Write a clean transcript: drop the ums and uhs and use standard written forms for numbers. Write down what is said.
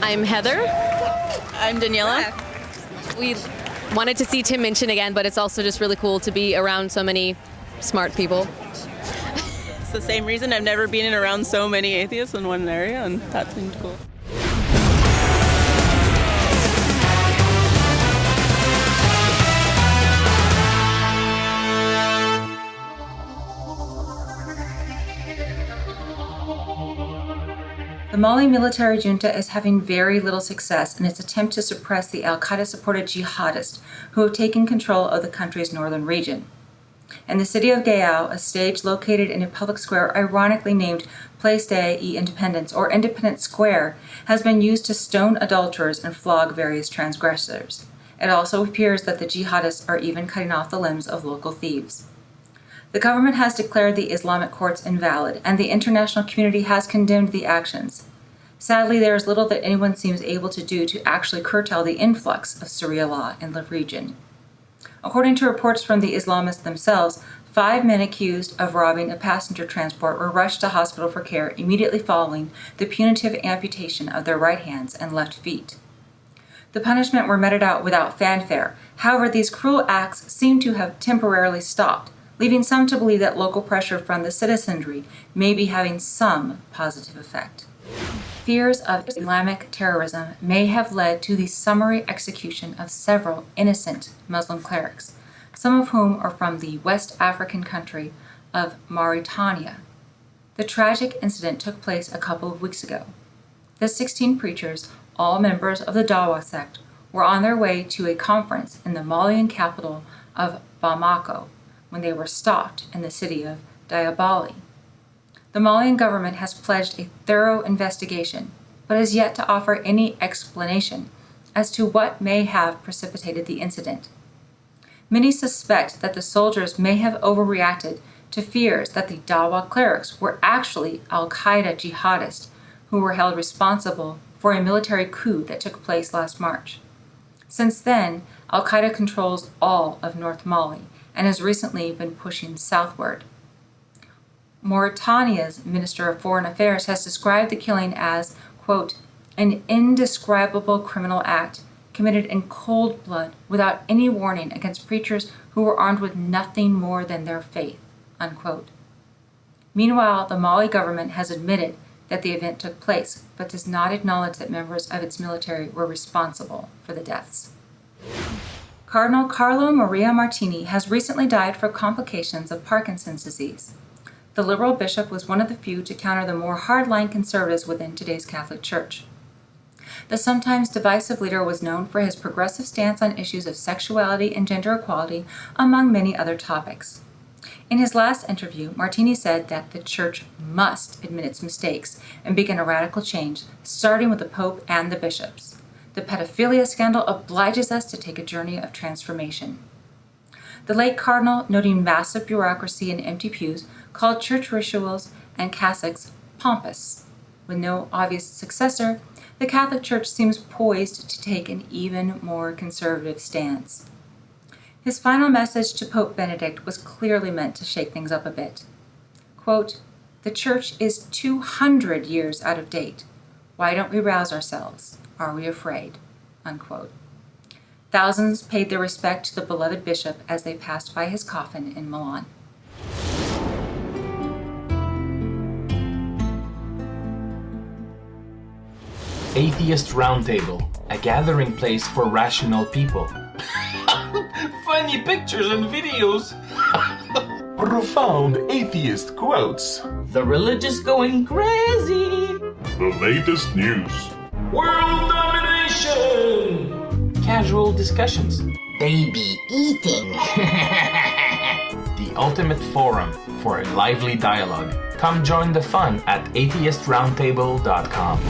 I'm Heather. I'm Daniela. We wanted to see Tim Minchin again, but it's also just really cool to be around so many smart people. It's the same reason I've never been around so many atheists in one area, and that seemed cool. The Mali military junta is having very little success in its attempt to suppress the al-Qaeda-supported jihadists who have taken control of the country's northern region. In the city of Gao, a stage located in a public square ironically named Place des Independence, or Independence Square, has been used to stone adulterers and flog various transgressors. It also appears that the jihadists are even cutting off the limbs of local thieves. The government has declared the Islamic courts invalid, and the international community has condemned the actions. Sadly, there is little that anyone seems able to do to actually curtail the influx of Sharia law in the region. According to reports from the Islamists themselves, 5 men accused of robbing a passenger transport were rushed to hospital for care immediately following the punitive amputation of their right hands and left feet. The punishment were meted out without fanfare. However, these cruel acts seem to have temporarily stopped, leaving some to believe that local pressure from the citizenry may be having some positive effect. Fears of Islamic terrorism may have led to the summary execution of several innocent Muslim clerics, some of whom are from the West African country of Mauritania. The tragic incident took place a couple of weeks ago. The 16 preachers, all members of the Dawa sect, were on their way to a conference in the Malian capital of Bamako when they were stopped in the city of Diabali. The Malian government has pledged a thorough investigation, but has yet to offer any explanation as to what may have precipitated the incident. Many suspect that the soldiers may have overreacted to fears that the Dawa clerics were actually al-Qaeda jihadists who were held responsible for a military coup that took place last March. Since then, al-Qaeda controls all of North Mali and has recently been pushing southward. Mauritania's Minister of Foreign Affairs has described the killing as, quote, an indescribable criminal act committed in cold blood without any warning against preachers who were armed with nothing more than their faith, unquote. Meanwhile, the Mali government has admitted that the event took place, but does not acknowledge that members of its military were responsible for the deaths. Cardinal Carlo Maria Martini has recently died for complications of Parkinson's disease. The liberal bishop was one of the few to counter the more hardline conservatives within today's Catholic Church. The sometimes divisive leader was known for his progressive stance on issues of sexuality and gender equality, among many other topics. In his last interview, Martini said that the Church must admit its mistakes and begin a radical change, starting with the Pope and the bishops. The pedophilia scandal obliges us to take a journey of transformation. The late cardinal, noting massive bureaucracy and empty pews, called church rituals and cassocks pompous. With no obvious successor, the Catholic Church seems poised to take an even more conservative stance. His final message to Pope Benedict was clearly meant to shake things up a bit. Quote, the Church is 200 years out of date. Why don't we rouse ourselves? Are we afraid? Unquote. Thousands paid their respect to the beloved bishop as they passed by his coffin in Milan. Atheist Roundtable, a gathering place for rational people. Funny pictures and videos. Profound atheist quotes. The religious going crazy. The latest news. World domination. Casual discussions. Baby eating. The ultimate forum for a lively dialogue. Come join the fun at atheistroundtable.com.